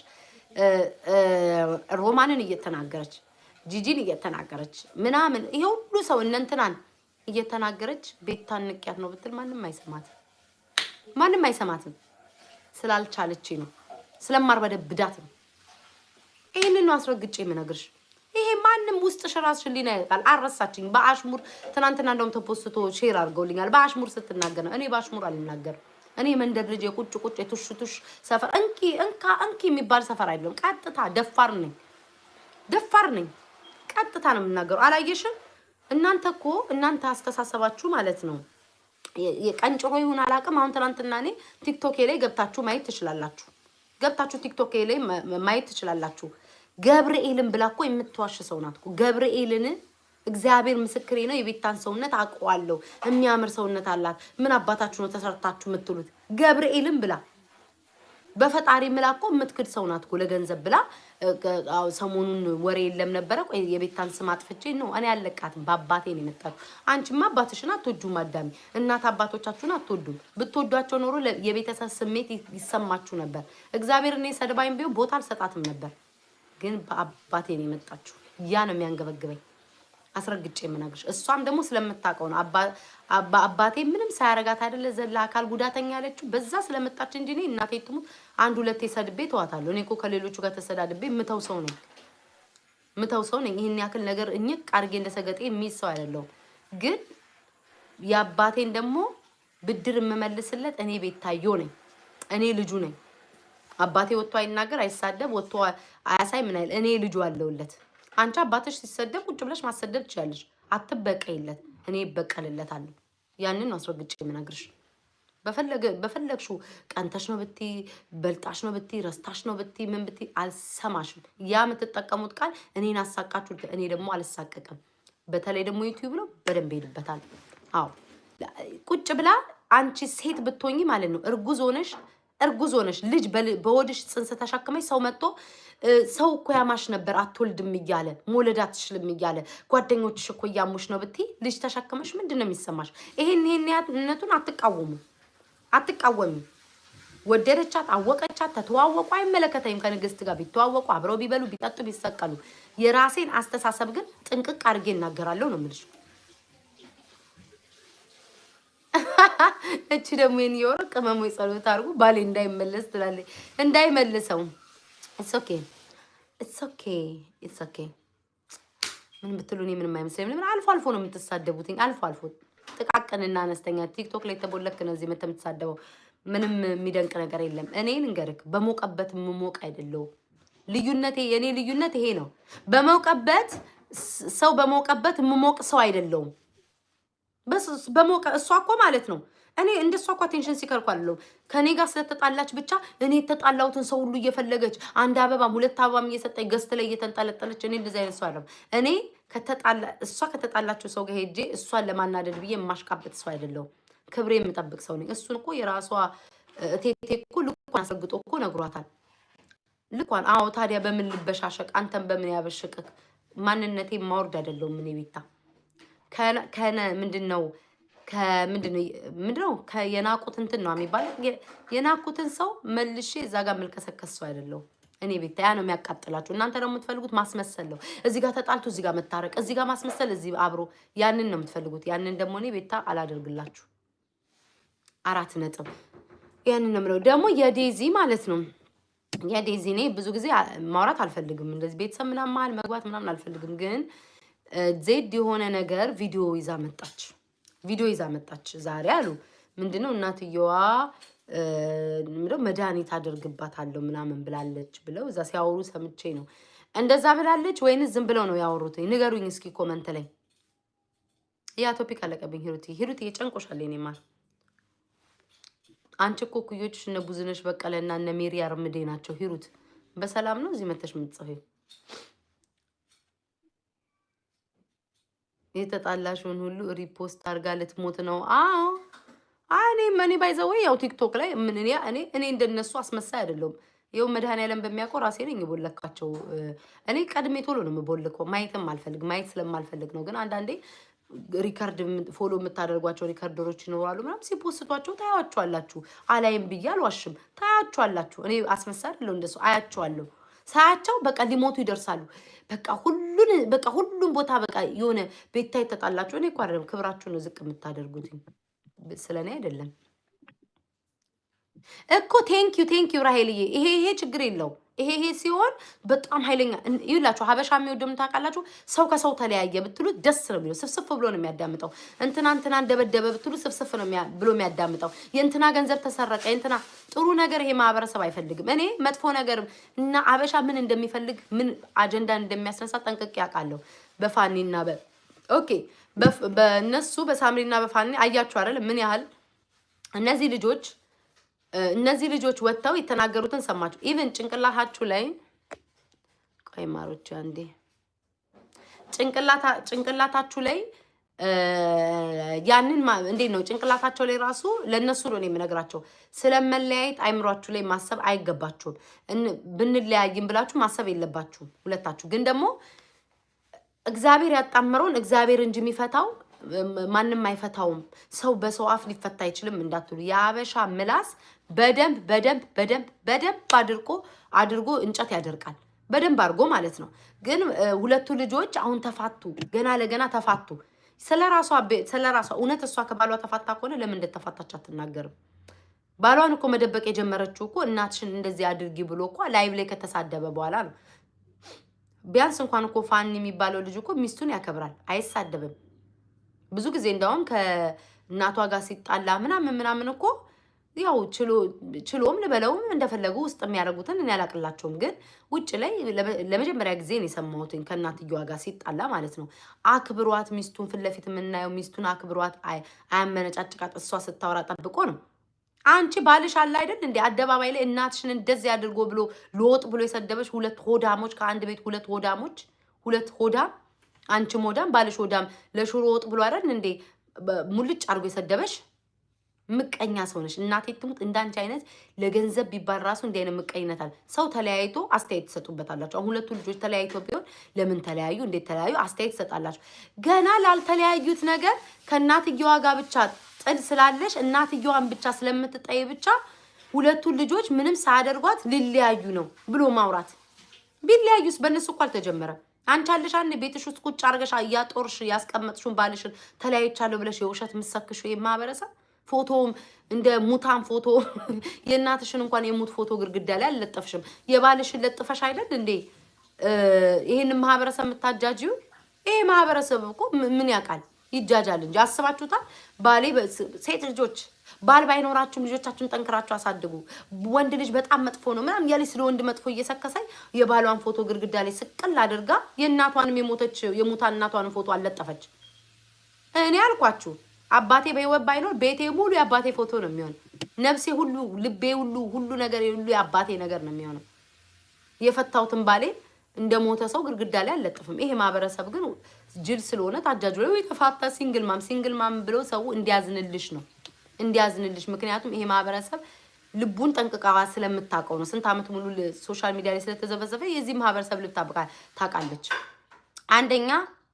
ሮማንን እየተናገረች ጂጂን እየተናገረች ምናምን ይሄ ሁሉ ሰው እነንተናን እየተናገረች ቤታን ንቅያት ነው ብትል ማንም አይሰማትም። ስላልቻለችኝ ነው ስለማርበደብዳት ነው። ይሄንን ነው አስረግጬ የምነግርሽ። ይሄ ማንም ውስጥ ራስሽ ሊና ያውቃል። አረሳችኝ በአሽሙር ትናንትና እንደውም ተፖስቶ ሼር አድርገውልኛል። በአሽሙር ስትናገር ነው። እኔ በአሽሙር አልናገርም። እኔ መንደር ልጅ የቁጭ የቱሽ ሰፈር እንኪ የሚባል ሰፈር አይደለም። ቀጥታ ደፋር ነኝ። ቀጥታ ነው የምናገረው። አላየሽም? እናንተ አስተሳሰባችሁ ማለት ነው የቀንጭሮ ይሁን አላውቅም። አሁን ትናንትና እኔ ቲክቶክ ላይ ገብታችሁ ማየት ትችላላችሁ። ቲክቶክ ላይ ማየት ትችላላችሁ። ገብርኤልን ብላ እኮ የምትዋሽ ሰው ናት እኮ ገብርኤልን። እግዚአብሔር ምስክሬ ነው። የቤታን ሰውነት አውቀዋለሁ። የሚያምር ሰውነት አላት። ምን አባታችሁ ነው ተሰርታችሁ የምትሉት? ገብርኤልን ብላ በፈጣሪ ምላ እኮ የምትክድ ሰው ናት እኮ ለገንዘብ ብላ። ሰሞኑን ወሬ የለም ነበረ። ቆይ የቤታን ስም አጥፍቼ ነው እኔ ያለቃትም በአባቴ ነው የመጣው። አንቺማ አባትሽን አትወጂም አዳሚ። እናት አባቶቻችሁን አትወዱም። ብትወዷቸው ኖሮ የቤተሰብ ስሜት ይሰማችሁ ነበር። እግዚአብሔር እኔ ሰድባይም ቢሆን ቦታ አልሰጣትም ነበር። ግን በአባቴ ነው የመጣችሁ። ያ ነው የሚያንገበግበኝ። አስረግጬ የምናገርሽ እሷም ደግሞ ስለምታውቀው ነው። አባቴ ምንም ሳያረጋት አይደለ ዘላ አካል ጉዳተኛ ያለችው በዛ ስለመጣች እንጂ እኔ እናቴ ትሙት 1-2 ሰድቤ ተዋታለሁ። እኔ እኮ ከሌሎቹ ጋር ተሰዳድቤ ምተው ሰው ነኝ። ይሄን ያክል ነገር እኝቅ አርጌ እንደሰገጤ የሚይዝ ሰው አይደለሁም። ግን የአባቴን ደግሞ ብድር የምመልስለት እኔ ቤታዮ ነኝ። እኔ ልጁ ነኝ። አባቴ ወጥቶ አይናገር አይሳደብ ወጥቶ አያሳይ ምን አይል። እኔ ልጁ አለውለት። አንቺ አባትሽ ሲሰደብ ቁጭ ብለሽ ማሰደብ ትችያለሽ። አትበቀይለት። እኔ ይበቀልለታለሁ። ያንን ነው አስረግጬ የምነግርሽ። በፈለግሽው ቀንተሽ ነው ብቲ በልጣሽ ነው ብቲ ረስታሽ ነው ብቲ ምን ብቲ አልሰማሽም። ያ የምትጠቀሙት ቃል እኔን አሳቃችሁ። እኔ ደግሞ አልሳቀቅም። በተለይ ደግሞ ዩቲዩብ ነው በደንብ ሄድበታል። አዎ ቁጭ ብላ አንቺ ሴት ብትሆኚ ማለት ነው እርጉዝ ሆነሽ እርጉዝ ሆነሽ ልጅ በሆድሽ ጽንስ ተሸክመሽ ሰው መጥቶ ሰው እኮ ያማሽ ነበር አትወልድም እያለ መውለድ አትችልም እያለ ጓደኞችሽ እኮ እያሙሽ ነው ብትይ ልጅ ተሸክመሽ ምንድን ነው የሚሰማሽ? ይሄንነቱን አትቃወሚ። ወደደቻት አወቀቻት ተተዋወቁ አይመለከተኝም። ከንግስት ጋር ቢተዋወቁ አብረው ቢበሉ ቢጠጡ ቢሰቀሉ የራሴን አስተሳሰብ ግን ጥንቅቅ አድርጌ እናገራለሁ ነው የምልሽ። እቺ ደግሞ የኒዮር ቅመሙ ጸሎት አድርጉ ባሌ እንዳይመለስ ትላለች። እንዳይመልሰው it's okay ምን ብትሉ እኔ ምንም አይመስለኝም። ምን አልፎ ነው የምትሳደቡትኝ። አልፎ ጥቃቅንና አነስተኛ ቲክቶክ ላይ ተቦለክ ነው እዚህ የምትሳደበው። ምንም የሚደንቅ ነገር የለም። እኔ ልንገርክ በሞቀበት ምሞቅ አይደለው። የኔ ልዩነት ይሄ ነው። ሰው በሞቀበት ምሞቅ ሰው አይደለውም። እሷ እኮ ማለት ነው እኔ እንደሷ እኮ ቴንሽን ሲከርኩ አይደለም። ከኔ ጋር ስለተጣላች ብቻ እኔ የተጣላሁትን ሰው ሁሉ እየፈለገች አንድ አበባም ሁለት አበባም እየሰጠኝ ገስት ላይ እየተንጠለጠለች እኔ እንደዚህ አይነት ሰው አይደለም። እኔ እሷ ከተጣላችሁ ሰው ጋር ሄጄ እሷን ለማናደድ ብዬ የማሽቃበጥ ሰው አይደለሁም። ክብሬ የምጠብቅ ሰው ነኝ። እሱን እኮ የራሷ እቴቴ እኮ ልኳን አሰግጦ እኮ ነግሯታል። ልኳን አዎ። ታዲያ በምን ልበሻሸቅ? አንተን በምን ያበሽቅክ? ማንነቴ ማወርድ አይደለሁም። ምን ቤታ ምንድነው የናቁት እንትን ነው የሚባለው። የናቁትን ሰው መልሼ እዛ ጋር መልከሰከስ ሰው አይደለሁም። እኔ ቤታ ያ ነው የሚያቃጥላችሁ። እናንተ ደግሞ የምትፈልጉት ማስመሰል ነው። እዚህ ጋር ተጣልቶ እዚህ ጋር መታረቅ፣ እዚህ ጋር ማስመሰል፣ እዚህ አብሮ ያንን ነው የምትፈልጉት። ያንን ደግሞ እኔ ቤታ አላደርግላችሁ። 4 ነጥብ። ያንን ነው የምለው። ደግሞ የዴዚ ማለት ነው የዴዚ እኔ ብዙ ጊዜ ማውራት አልፈልግም። እንደዚህ ቤተሰብ ምናምን መሀል መግባት ምናምን አልፈልግም። ግን ዜድ የሆነ ነገር ቪዲዮ ይዛ መጣች ዛሬ አሉ። ምንድነው እናትየዋ መድኃኒት አደርግባታለሁ ምናምን ብላለች ብለው እዛ ሲያወሩ ሰምቼ ነው። እንደዛ ብላለች ወይንስ ዝም ብለው ነው ያወሩት? ንገሩኝ እስኪ ኮመንት ላይ። ያ ቶፒክ አለቀብኝ። ሂሩት እየጨንቆሻል የኔ ማር። አንቺ እኮ ኩዮችሽ እነ ቡዝነሽ በቀለና እነ ሜሪ አርምዴ ናቸው። ሂሩት በሰላም ነው እዚህ መተሽ የምትጽፊው? የተጣላሽውን ሁሉ ሪፖስት አድርጋ ልትሞት ነው። አዎ እኔ ባይዘው ያው ቲክቶክ ላይ እኔ እንደነሱ አስመሳይ አይደለሁም። ይኸው መድኃኒዓለም በሚያውቀው ራሴ ነኝ የቦለካቸው። እኔ ቀድሜ ቶሎ ነው የምቦልከው። ማየት ስለማልፈልግ ነው። ግን አንዳንዴ ሪከርድ ፎሎ የምታደርጓቸው ሪከርደሮች ይኖራሉ ምናምን ሲፖስቷቸው ታያቸዋላችሁ። አላይም ብዬ አልዋሽም። ታያቸዋላችሁ። እኔ አስመሳይ አይደለሁ እንደሱ አያቸዋለሁ። ሳያቸው በቃ ሊሞቱ ይደርሳሉ። በቃ ሁሉም ቦታ በቃ የሆነ ቤታ ይተጣላችሁ። እኔ እኮ አይደለም ክብራችሁን ዝቅ የምታደርጉት ስለኔ አይደለም እኮ። ቴንኪዩ ራሄልዬ። ይሄ ችግር የለው። ይሄ ሲሆን በጣም ኃይለኛ ይላችሁ። ሀበሻ የሚወደው ታውቃላችሁ። ሰው ከሰው ተለያየ ብትሉት ደስ ነው የሚለው። ስፍስፍ ብሎ ነው የሚያዳምጠው። እንትና ደበደበ ብትሉ ስፍስፍ ነው ብሎ የሚያዳምጠው። የእንትና ገንዘብ ተሰረቀ፣ የእንትና ጥሩ ነገር ይሄ ማህበረሰብ አይፈልግም። እኔ መጥፎ ነገር እና ሀበሻ ምን እንደሚፈልግ ምን አጀንዳ እንደሚያስነሳ ጠንቅቄ ያውቃለሁ። በፋኒና በእነሱ በሳምሪና በፋኒ አያችሁ አይደል ምን ያህል እነዚህ ልጆች ወጥተው የተናገሩትን ሰማችሁ። ኢቭን ጭንቅላታችሁ ላይ ቆይ ማሮች አንዴ ጭንቅላታችሁ ላይ ያንን እንዴት ነው ጭንቅላታቸው ላይ ራሱ ለነሱ ነው የምነግራቸው። ስለመለያየት አይምሯችሁ ላይ ማሰብ አይገባችሁም። ብንለያይም ብላችሁ ማሰብ የለባችሁም ሁለታችሁ። ግን ደግሞ እግዚአብሔር ያጣመረውን እግዚአብሔር እንጂ የሚፈታው ማንም አይፈታውም። ሰው በሰው አፍ ሊፈታ አይችልም እንዳትሉ። የአበሻ ምላስ በደንብ አድርጎ እንጨት ያደርቃል። በደንብ አድርጎ ማለት ነው። ግን ሁለቱ ልጆች አሁን ተፋቱ። ገና ለገና ተፋቱ። ስለራሷ እውነት እሷ ከባሏ ተፋታ ከሆነ ለምን እንደተፋታች አትናገርም? ባሏን እኮ መደበቅ የጀመረችው እኮ እናትሽን እንደዚህ አድርጊ ብሎ እኮ ላይቭ ላይ ከተሳደበ በኋላ ነው። ቢያንስ እንኳን እኮ ፋኒ የሚባለው ልጅ እኮ ሚስቱን ያከብራል፣ አይሳደብም። ብዙ ጊዜ እንደውም ከእናቷ ጋር ሲጣላ ምናምን እኮ ያው ችሎም ልበለውም እንደፈለጉ ውስጥ የሚያደርጉትን እኔ አላቅላቸውም። ግን ውጭ ላይ ለመጀመሪያ ጊዜ ነው የሰማሁት ከእናትየዋ ጋር ሲጣላ ማለት ነው። አክብሯት፣ ሚስቱን ፊት ለፊት የምናየው ሚስቱን አክብሯት፣ አያመነጫጭቃት። እሷ ስታወራ ጠብቆ ነው። አንቺ ባልሽ አለ አይደል እንዴ አደባባይ ላይ እናትሽን እንደዚህ አድርጎ ብሎ ልወጥ ብሎ የሰደበሽ ሁለት ሆዳሞች ከአንድ ቤት ሁለት ሆዳም አንቺ ሆዳም ባልሽ ሆዳም ለሽሮ ወጥ ብሎ አይደል እንዴ ሙልጭ አድርጎ የሰደበሽ? ምቀኛ ሰው ነሽ እናቴ ትሙት። እንዳንቺ አይነት ለገንዘብ ቢባል ራሱ እንዲህ አይነት ምቀኝነት አለ። ሰው ተለያይቶ አስተያየት ትሰጡበታላችሁ። አሁን ሁለቱ ልጆች ተለያይቶ ቢሆን ለምን ተለያዩ፣ እንዴት ተለያዩ አስተያየት ትሰጣላችሁ። ገና ላልተለያዩት ነገር ከእናትየዋ ጋር ብቻ ጥል ስላለሽ እናትየዋን ብቻ ስለምትጠይ ብቻ ሁለቱ ልጆች ምንም ሳያደርጓት ሊለያዩ ነው ብሎ ማውራት። ቢለያዩስ በእነሱ እኮ አልተጀመረም። አንቺ አለሽ አንዴ ቤትሽ ውስጥ ቁጭ አድርገሽ እያጦርሽ ያስቀመጥሽውን ባልሽን ተለያይቻለሁ ብለሽ የውሸት ምሰክሽ የማህበረሰብ ፎቶም እንደ ሙታን ፎቶ የእናትሽን እንኳን የሙት ፎቶ ግድግዳ ላይ አልለጠፍሽም። የባልሽን ለጥፈሽ አይደል እንዴ ይሄን ማህበረሰብ የምታጃጂው? ይሄ ማህበረሰብ እኮ ምን ያውቃል? ይጃጃል እንጂ አስባችሁታል? ባሌ ሴት ልጆች ባል ባይኖራችሁም ልጆቻችሁን ጠንክራችሁ አሳድጉ። ወንድ ልጅ በጣም መጥፎ ነው ምናምን ያለ ስለ ወንድ መጥፎ እየሰከሰኝ የባሏን ፎቶ ግድግዳ ላይ ስቅል አድርጋ የእናቷንም የሙታ እናቷንም ፎቶ አለጠፈች። እኔ አልኳችሁ አባቴ በህይወት ባይኖር ቤቴ ሙሉ የአባቴ ፎቶ ነው የሚሆነው። ነፍሴ ሁሉ ልቤ ሁሉ ነገር ሁሉ የአባቴ ነገር ነው የሚሆነው። የፈታውትን ባሌ እንደሞተ ሰው ግድግዳ ላይ አልለጥፍም። ይሄ ማህበረሰብ ግን ጅል ስለሆነ ታጃጅሎ የተፋታ ሲንግል ማም ብሎ ሰው እንዲያዝንልሽ ነው እንዲያዝንልሽ። ምክንያቱም ይሄ ማህበረሰብ ልቡን ጠንቅቃዋ ስለምታውቀው ነው። ስንት አመት ሙሉ ሶሻል ሚዲያ ላይ ስለተዘበዘበ የዚህ ማህበረሰብ ልብ ታውቃለች። አንደኛ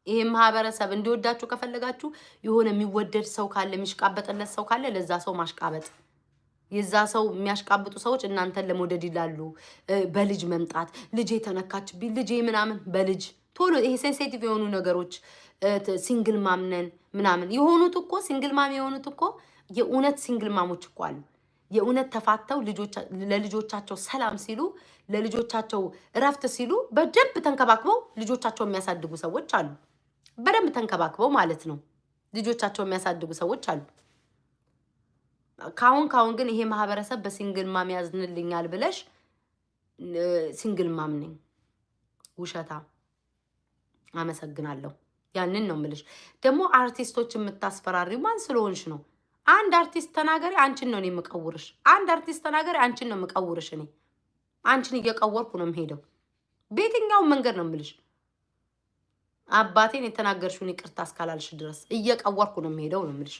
ይሄ ማህበረሰብ እንዲወዳችሁ ከፈለጋችሁ የሆነ የሚወደድ ሰው ካለ የሚሽቃበጥለት ሰው ካለ ለዛ ሰው ማሽቃበጥ። የዛ ሰው የሚያሽቃብጡ ሰዎች እናንተን ለመውደድ ይላሉ። በልጅ መምጣት ልጄ ተነካችብኝ ልጄ ምናምን በልጅ ቶሎ ይሄ ሴንሲቲቭ የሆኑ ነገሮች ሲንግል ማምነን ምናምን የሆኑት እኮ ሲንግል ማም የሆኑት እኮ የእውነት ሲንግል ማሞች እኮ አሉ። የእውነት ተፋተው ለልጆቻቸው ሰላም ሲሉ ለልጆቻቸው እረፍት ሲሉ በደንብ ተንከባክበው ልጆቻቸው የሚያሳድጉ ሰዎች አሉ። በደንብ ተንከባክበው ማለት ነው ልጆቻቸው የሚያሳድጉ ሰዎች አሉ። ካሁን ግን ይሄ ማህበረሰብ በሲንግል ማም ያዝንልኛል ብለሽ ሲንግል ማም ነኝ ውሸታ። አመሰግናለሁ። ያንን ነው የምልሽ። ደግሞ አርቲስቶች የምታስፈራሪው ማን ስለሆንሽ ነው? አንድ አርቲስት ተናገሪ አንቺን ነው የምቀውርሽ። አንድ አርቲስት ተናገሪ አንቺን ነው የምቀውርሽ። እኔ አንቺን እየቀወርኩ ነው የምሄደው በየትኛው መንገድ ነው የምልሽ። አባቴን የተናገርሽውን ይቅርታ እስካላልሽ ድረስ እየቀወርኩ ነው የምሄደው ነው የምልሽ።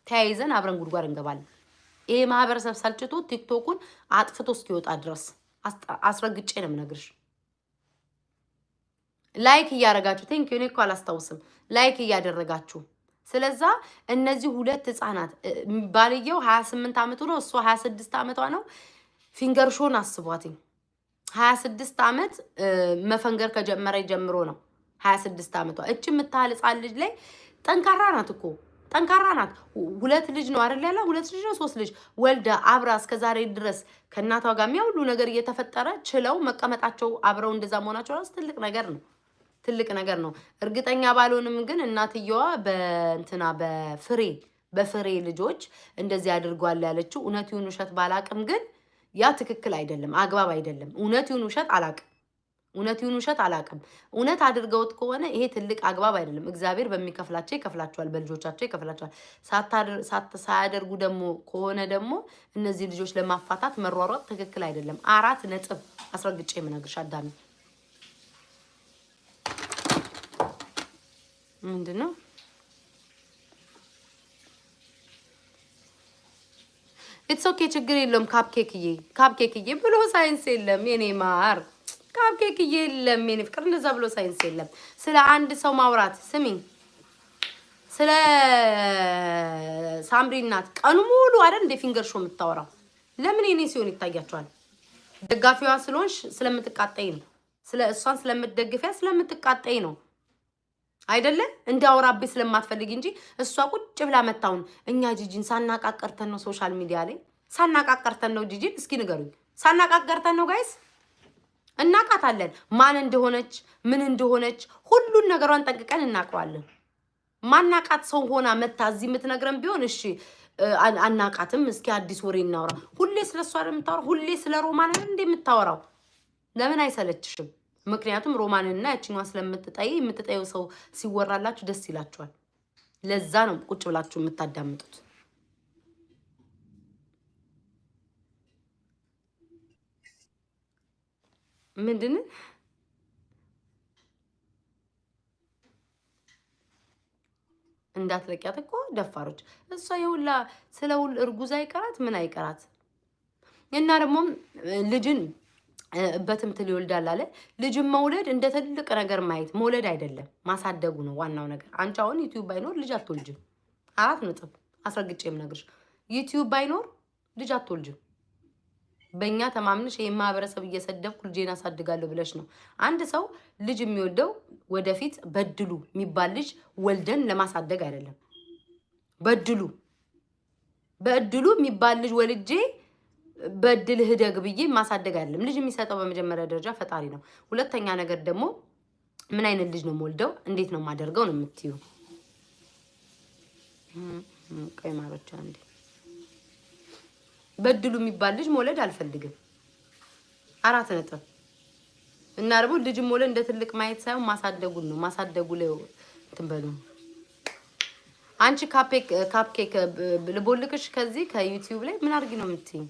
ተያይዘን አብረን ጉድጓድ እንገባለን። ይሄ ማህበረሰብ ሰልችቶ ቲክቶኩን አጥፍቶ እስኪወጣ ድረስ አስረግጬ ነው የምነግርሽ። ላይክ እያደረጋችሁ ቴንክ ዩ። እኔ እኮ አላስታውስም ላይክ እያደረጋችሁ። ስለዛ እነዚህ ሁለት ህፃናት ባልየው 28 አመቱ ነው፣ እሷ 26 አመቷ ነው። ፊንገር ሾን አስቧትኝ 26 አመት መፈንገር ከጀመረ ጀምሮ ነው 26 አመቷ። እቺ የምታህል ህፃን ልጅ ላይ ጠንካራ ናት እኮ ጠንካራ ናት። ሁለት ልጅ ነው አይደል ያለው? ሁለት ልጅ ነው ሶስት ልጅ ወልዳ አብራ እስከዛሬ ድረስ ከእናቷ ጋር የሚያውሉ ነገር እየተፈጠረ ችለው መቀመጣቸው አብረው እንደዛ መሆናቸው ራሱ ትልቅ ነገር ነው። ትልቅ ነገር ነው። እርግጠኛ ባልሆንም ግን እናትየዋ በእንትና በፍሬ ልጆች እንደዚህ አድርጓል ያለችው እውነት ይሁን ውሸት ባላቅም ግን ያ ትክክል አይደለም፣ አግባብ አይደለም። እውነት ይሁን ውሸት አላቅም። እውነት ይሁን ውሸት አላቅም። እውነት አድርገውት ከሆነ ይሄ ትልቅ አግባብ አይደለም። እግዚአብሔር በሚከፍላቸው ይከፍላቸዋል፣ በልጆቻቸው ይከፍላቸዋል። ሳያደርጉ ደግሞ ከሆነ ደግሞ እነዚህ ልጆች ለማፋታት መሯሯጥ ትክክል አይደለም። 4 ነጥብ አስረግጬ የምነግርሽ አዳሚ ምንድነው? ኢትስ ኦኬ ችግር የለውም። ካፕኬክዬ ብሎ ሳይንስ የለም የኔ ማር። ካፕኬክዬ የለም የኔ ፍቅር፣ እንደዛ ብሎ ሳይንስ የለም። ስለ አንድ ሰው ማውራት ስሚኝ፣ ስለ ሳምሪ እናት ቀኑ ሙሉ አይደል እንደ ፊንገር ሾ የምታወራው? ለምን የኔ ሲሆን ይታያቸዋል? ደጋፊዋ ስለሆንሽ ስለምትቃጠይ ነው። ስለ እሷን ስለምትደግፊያ ስለምትቃጠይ ነው አይደለ? እንዲያወራብኝ ስለማትፈልግ እንጂ እሷ ቁጭ ብላ መታውን እኛ ጂጂን ሳናቃቀርተን ነው ሶሻል ሚዲያ ላይ ሳናቃቀርተን ነው ጂጂን። እስኪ ንገሩኝ፣ ሳናቃቀርተን ነው ጋይስ? እናቃታለን ማን እንደሆነች ምን እንደሆነች ሁሉን ነገሯን ጠንቅቀን እናውቀዋለን። ማናቃት ሰው ሆና መታ እዚህ የምትነግረን ቢሆን እሺ አናቃትም። እስኪ አዲስ ወሬ እናወራ። ሁሌ ስለሷ የምታወራው ሁሌ ስለ ሮማን እንደምታወራው ለምን አይሰለችሽም? ምክንያቱም ሮማንና ያቺኛዋ ስለምትጠይ የምትጠየው ሰው ሲወራላችሁ ደስ ይላችኋል። ለዛ ነው ቁጭ ብላችሁ የምታዳምጡት። ምንድን እንዳትለቂያት እኮ ደፋሮች። እሷ የሁላ ስለ ሁሉ እርጉዝ አይቀራት ምን አይቀራት እና ደግሞ ልጅን በትምትል ይወልዳል አለ። ልጅን መውለድ እንደ ትልቅ ነገር ማየት መውለድ አይደለም ማሳደጉ ነው ዋናው ነገር። አንቺ አሁን ዩቲዩብ ባይኖር ልጅ አትወልጅም። 4 ነጥብ አስረግጬም ነግርሽ። ዩቲዩብ ባይኖር ልጅ አትወልጅም። በእኛ ተማምነሽ ይሄ ማህበረሰብ እየሰደብኩ ልጄን አሳድጋለሁ ብለሽ ነው። አንድ ሰው ልጅ የሚወልደው ወደፊት በድሉ የሚባል ልጅ ወልደን ለማሳደግ አይደለም። በድሉ የሚባል ልጅ ወልጄ በድል ህደግ ብዬ ማሳደግ አይደለም። ልጅ የሚሰጠው በመጀመሪያ ደረጃ ፈጣሪ ነው። ሁለተኛ ነገር ደግሞ ምን አይነት ልጅ ነው የምወልደው፣ እንዴት ነው የማደርገው ነው የምትዩ። ቀይ ማሮቻ እንዴ በድሉ የሚባል ልጅ መውለድ አልፈልግም። 4 ነጥብ እና ደግሞ ልጅ መውለድ እንደ ትልቅ ማየት ሳይሆን ማሳደጉን ነው። ማሳደጉ ላይ ትንበሉ። አንቺ ካፕኬክ ልቦልክሽ ከዚህ ከዩቲዩብ ላይ ምን አድርጊ ነው የምትይኝ?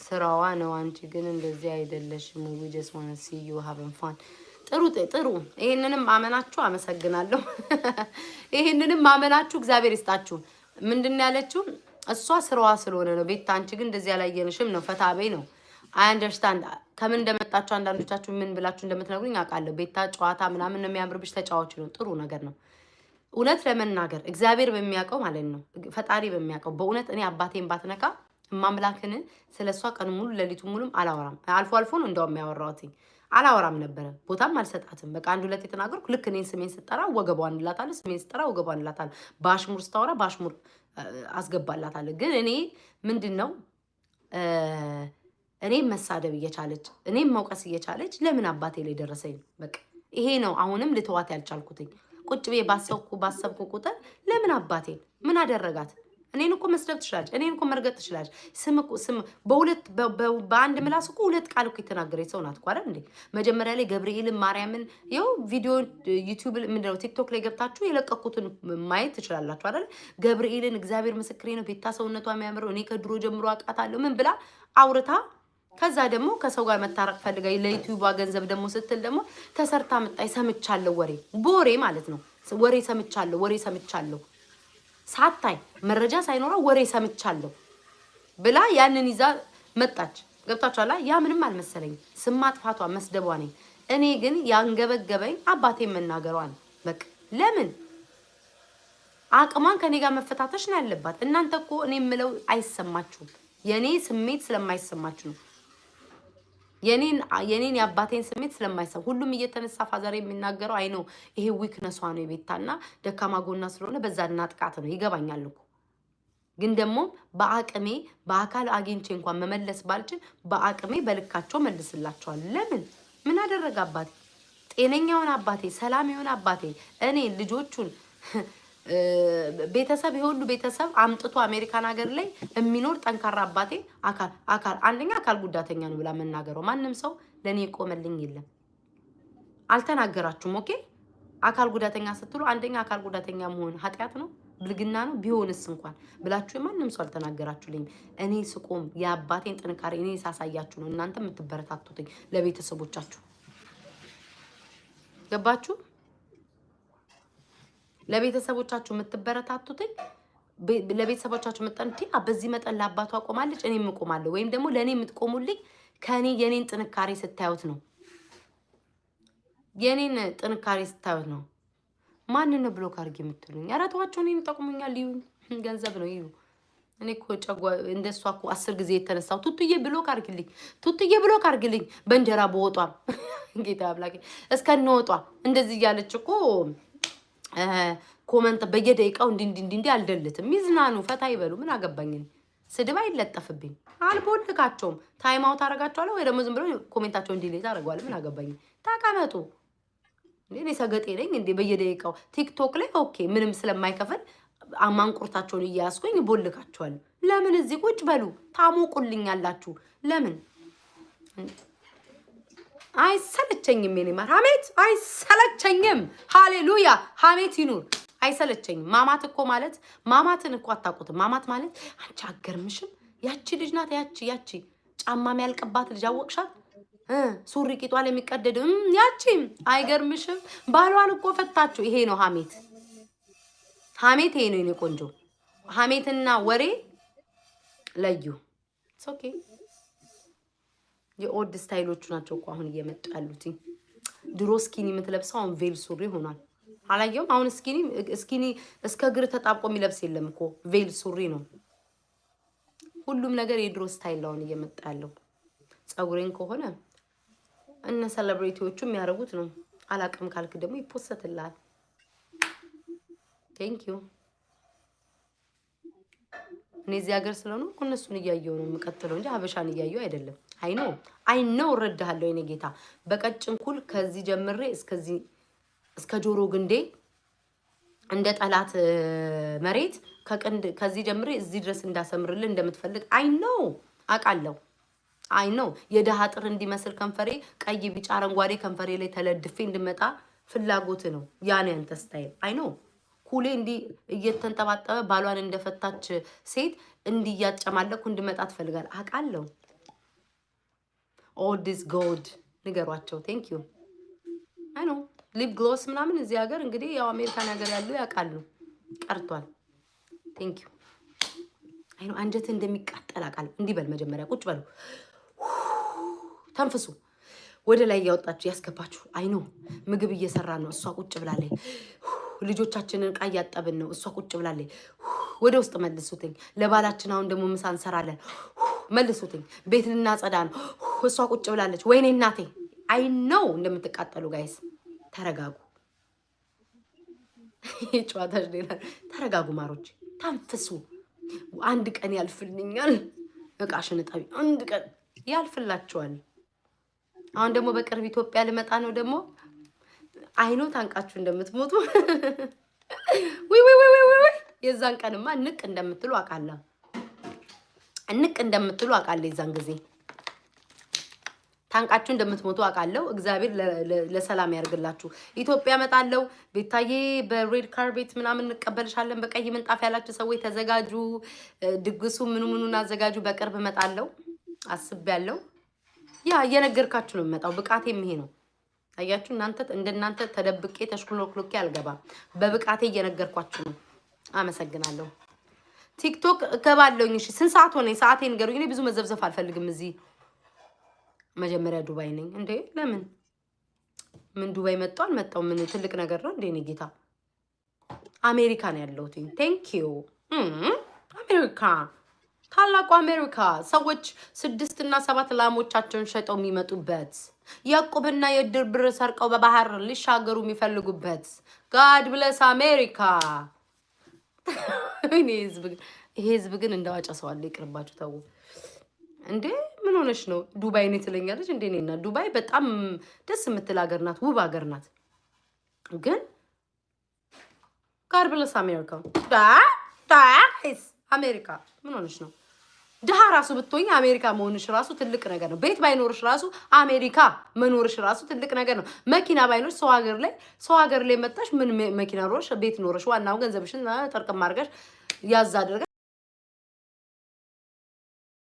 ስራዋ ነው። አንቺ ግን እንደዚህ አይደለሽም። we just want to see you having fun። ጥሩ። ይሄንንም ማመናችሁ አመሰግናለሁ። ይሄንንም ማመናችሁ እግዚአብሔር ይስጣችሁ። ምንድነው ያለችው? እሷ ስራዋ ስለሆነ ነው። ቤታ አንቺ ግን እንደዚህ ያላየንሽም ነው። ፈታቤ ነው። አይ አንደርስታንድ ከምን እንደመጣችሁ አንዳንዶቻችሁ ምን ብላችሁ እንደምትነግሩኝ አውቃለሁ። ቤታ ጨዋታ ምናምን ነው የሚያምርብሽ። ተጫዋች ነው። ጥሩ ነገር ነው። እውነት ለመናገር እግዚአብሔር በሚያውቀው ማለት ነው፣ ፈጣሪ በሚያውቀው በእውነት እኔ አባቴን ባትነካ ማምላክን ስለሷ ቀን ሙሉ ሌሊቱ ሙሉም አላወራም። አልፎ ነው እንደውም ያወራውትኝ አላወራም ነበረ። ቦታም አልሰጣትም። በቃ 1-2 የተናገርኩ ልክ እኔን ስሜን ስጠራ ወገቧን እንላታለሁ፣ ስሜን ስጠራ ወገቧን እንላታለሁ። ባሽሙር ስታወራ ባሽሙር አስገባላታለሁ። ግን እኔ ምንድነው እኔ መሳደብ እየቻለች እኔም መውቀስ እየቻለች ለምን አባቴ ላይ ደረሰኝ? በቃ ይሄ ነው አሁንም ልተዋት ያልቻልኩትኝ። ቁጭ ቤ ባሰብኩ ቁጥር ለምን አባቴ ምን አደረጋት? እኔን እኮ መስደብ ትችላለች። እኔን እኮ መርገጥ ትችላለች። ስም በአንድ ምላስ እኮ 2 ቃል እኮ የተናገረች ሰው ናት እኮ አይደል እንዴ? መጀመሪያ ላይ ገብርኤልን ማርያምን ይኸው ቪዲዮ ዩቲዩብ ምንድነው ቲክቶክ ላይ ገብታችሁ የለቀኩትን ማየት ትችላላችሁ አይደል? ገብርኤልን እግዚአብሔር ምስክሬ ነው ቤታ ሰውነቷ የሚያምረው እኔ ከድሮ ጀምሮ አውቃታለሁ ምን ብላ አውርታ ከዛ ደግሞ ከሰው ጋር መታረቅ ፈልጋ ለዩቲዩብ ገንዘብ ደግሞ ስትል ደግሞ ተሰርታ መጣይ ሰምቻለሁ። ወሬ ማለት ነው። ወሬ ሰምቻለሁ ሳታይ መረጃ ሳይኖረው ወሬ ሰምቻለሁ ብላ ያንን ይዛ መጣች። ገብታችኋል? ያ ምንም አልመሰለኝ። ስም ማጥፋቷ መስደቧ ነኝ። እኔ ግን ያንገበገበኝ አባቴን መናገሯ ነው። በቃ ለምን አቅማን ከኔ ጋር መፈታተሽ ነው ያለባት። እናንተ እኮ እኔ የምለው አይሰማችሁም። የኔ ስሜት ስለማይሰማችሁ ነው። የኔን የአባቴን ስሜት ስለማይሰማ ሁሉም እየተነሳ ፋዘር የሚናገረው አይ ነው ይሄ ዊክነሷ ነው የቤታና ደካማ ጎና ስለሆነ በዛ እናጥቃት ነው። ይገባኛል እኮ ግን ደግሞ በአቅሜ በአካል አግኝቼ እንኳን መመለስ ባልችል በአቅሜ በልካቸው መልስላቸዋል። ለምን ምን አደረገ አባቴ? ጤነኛውን አባቴ፣ ሰላም የሆነ አባቴ እኔ ልጆቹን ቤተሰብ የሁሉ ቤተሰብ አምጥቶ አሜሪካን ሀገር ላይ የሚኖር ጠንካራ አባቴ አንደኛ አካል ጉዳተኛ ነው ብላ መናገረው ማንም ሰው ለኔ ቆመልኝ የለም። አልተናገራችሁም። ኦኬ አካል ጉዳተኛ ስትሉ አንደኛ አካል ጉዳተኛ መሆን ኃጢያት ነው ብልግና ነው ቢሆንስ እንኳን ብላችሁ ማንም ሰው አልተናገራችሁልኝ። እኔ ስቆም የአባቴን ጥንካሬ እኔ ሳሳያችሁ ነው እናንተ የምትበረታቱትኝ ለቤተሰቦቻችሁ። ገባችሁ? ለቤተሰቦቻችሁ የምትበረታቱትኝ ለቤተሰቦቻችሁ መጣንቲ በዚህ መጠን ለአባቷ ቆማለች እኔም እቆማለሁ ወይም ደግሞ ለኔ የምትቆሙልኝ ከኔ የኔን ጥንካሬ ስታዩት ነው። የኔን ጥንካሬ ስታዩት ነው። ማንን ነው ብሎክ አድርጊ የምትሉኝ? ኧረ ተዋቸው። እኔን ይጠቅሙኛል። ይሁን ገንዘብ ነው ይሁ እኔ እኮ እንደሷ እኮ 10 ጊዜ የተነሳው ቱቱዬ ብሎክ አድርግልኝ በእንጀራ በወጧም ጌታ አምላኬ እስከነወጧ እንደዚህ እያለች እኮ ኮመንት በየደቂቃው እንዲ አልደልትም። ይዝናኑ ፈታ ይበሉ። ምን አገባኝ? ስድብ አይለጠፍብኝ። አልቦልካቸውም። ታይም አውት አደርጋቸዋለሁ ወይ ደግሞ ዝም ብሎ ኮሜንታቸውን ዲሌት አደርጋለሁ። ምን አገባኝ? ተቀመጡ። እኔ ሰገጤ ነኝ እንዴ? በየደቂቃው ቲክቶክ ላይ ኦኬ ምንም ስለማይከፈል ማንቁርታቸውን እያያስኩኝ ቦልካቸዋለሁ። ለምን እዚህ ቁጭ በሉ ታሞቁልኛላችሁ? ለምን አይሰለቸኝም? የኔ ማር ሀሜት አይሰለቸኝም። ሃሌሉያ ሀሜት ይኑር። አይሰለቸኝም። ማማት እኮ ማለት ማማትን እኮ አታውቁትም። ማማት ማለት አንቺ አገርምሽም ያቺ ልጅ ናት። ያቺ ጫማ የሚያልቅባት ልጅ አወቅሻት? ሱሪ ቂጧ ላይ የሚቀደድ ያቺ አይገርምሽም? ባሏን እኮ ፈታችሁ። ይሄ ነው ሀሜት። ሀሜት ይሄ ነው የኔ ቆንጆ። ሀሜትና ወሬ ለዩ። ኦኬ የኦልድ ስታይሎቹ ናቸው እኮ አሁን እየመጡ ያሉት። ድሮ ስኪኒ የምትለብሰው አሁን ቬል ሱሪ ሆኗል። አላየውም? አሁን ስኪኒ እስከ እግር ተጣብቆ የሚለብስ የለም እኮ ቬል ሱሪ ነው። ሁሉም ነገር የድሮ ስታይል አሁን እየመጣ ያለው። ጸጉሬን ከሆነ እነ ሴሌብሪቲዎቹ የሚያደርጉት ነው። አላቅም ካልክ ደግሞ ይፖሰትልሃል። ቴንክ ዩ። እኔ እዚህ ሀገር ስለሆነ እነሱን እያየሁ ነው የምቀጥለው እንጂ ሀበሻን እያየሁ አይደለም። አይ ነው እረዳሃለሁ የኔ ጌታ። በቀጭን ኩል ከዚህ ጀምሬ እስከ ጆሮ ግንዴ እንደ ጠላት መሬት ከዚህ ጀምሬ እዚህ ድረስ እንዳሰምርልህ እንደምትፈልግ አይ ነው አውቃለሁ። አይ ነው የደሃ ጥር እንዲመስል ከንፈሬ ቀይ፣ ቢጫ፣ አረንጓዴ ከንፈሬ ላይ ተለድፌ እንድመጣ ፍላጎት ነው። ያኔ አንተ ስታይል አይ ነው። ኩሌ እንዲህ እየተንጠባጠበ ባሏን እንደፈታች ሴት እንዲያጨማለኩ እንድመጣ ትፈልጋል። አውቃለሁ። ኦል ዲስ ጎድ ንገሯቸው። ቴንክ ዩ። አይ ነው ሊፕ ግሎስ ምናምን እዚህ ሀገር እንግዲህ ያው አሜሪካን ሀገር ያሉ ያውቃሉ። ቀርቷል። ቴንክ ዩ። አይ ነው አንጀት እንደሚቃጠል አውቃለሁ። እንዲህ በል መጀመሪያ ቁጭ በሉ፣ ተንፍሱ። ወደ ላይ እያወጣችሁ ያስገባችሁ። አይ ነው ምግብ እየሰራን ነው፣ እሷ ቁጭ ብላለች። ልጆቻችንን ዕቃ እያጠብን ነው፣ እሷ ቁጭ ብላለች። ወደ ውስጥ መልሱትኝ። ለባላችን አሁን ደግሞ ምሳ እንሰራለን፣ መልሱትኝ። ቤት ልናጸዳ ነው፣ እሷ ቁጭ ብላለች። ወይኔ እናቴ። አይ ነው እንደምትቃጠሉ ጋይስ። ተረጋጉ። ጨዋታሽ ሌላ። ተረጋጉ ማሮች፣ ተንፍሱ። አንድ ቀን ያልፍልኛል። ዕቃሽን እጠቢ። አንድ ቀን ያልፍላችኋል። አሁን ደግሞ በቅርብ ኢትዮጵያ ልመጣ ነው። ደግሞ አይኖ ታንቃችሁ እንደምትሞቱ ወይ የዛን ቀንማ ንቅ እንደምትሉ አውቃለሁ። የዛን ጊዜ ታንቃችሁ እንደምትሞቱ አውቃለሁ። እግዚአብሔር ለሰላም ያርግላችሁ። ኢትዮጵያ እመጣለሁ። ቤታዬ በሬድ ካርቤት ምናምን እንቀበልሻለን። በቀይ ምንጣፍ ያላችሁ ሰዎች ተዘጋጁ። ድግሱ ምኑን አዘጋጁ። በቅርብ እመጣለሁ አስቤያለሁ። ያ እየነገርካችሁ ነው የምመጣው። ብቃቴም ይሄ ነው። አያችሁ እንደናንተ ተደብቄ ተሽኩሎክሎኬ አልገባም። በብቃቴ እየነገርኳችሁ ነው። አመሰግናለሁ። ቲክቶክ እገባለሁኝ። እሺ ስንት ሰዓት ሆነኝ? ሰዓቴን ንገሩኝ። እኔ ብዙ መዘብዘፍ አልፈልግም። እዚህ መጀመሪያ ዱባይ ነኝ እንዴ? ለምን ምን ዱባይ መጣው አልመጣው ምን ትልቅ ነገር ነው እንዴ? እኔ ጌታ አሜሪካ ነው ያለሁት። ቴንክ ዩ አሜሪካ፣ ታላቁ አሜሪካ። ሰዎች 6 እና 7 ላሞቻቸውን ሸጠው የሚመጡበት፣ ያዕቆብና የድር ብር ሰርቀው በባህር ሊሻገሩ የሚፈልጉበት። ጋድ ብለስ አሜሪካ። ይሄ ህዝብ ግን እንዳዋጫ ሰው አለ። ይቅርባችሁ ተው እንዴ። ምን ሆነሽ ነው? ዱባይ ነው ትለኛለች እንዴ? እኔና ዱባይ በጣም ደስ የምትል ሀገር ናት፣ ውብ ሀገር ናት። ግን ጋድ ብለስ አሜሪካ። ዳይስ አሜሪካ ምን ሆነሽ ነው? ድሃ ራሱ ብትሆኝ አሜሪካ መሆንሽ ራሱ ትልቅ ነገር ነው። ቤት ባይኖርሽ ራሱ አሜሪካ መኖርሽ ራሱ ትልቅ ነገር ነው። መኪና ባይኖርሽ ሰው ሀገር ላይ መጣሽ ምን መኪና ኖርሽ ቤት ኖርሽ፣ ዋናው ገንዘብሽን ጠርቅም አድርገሽ ያዝ አድርገሽ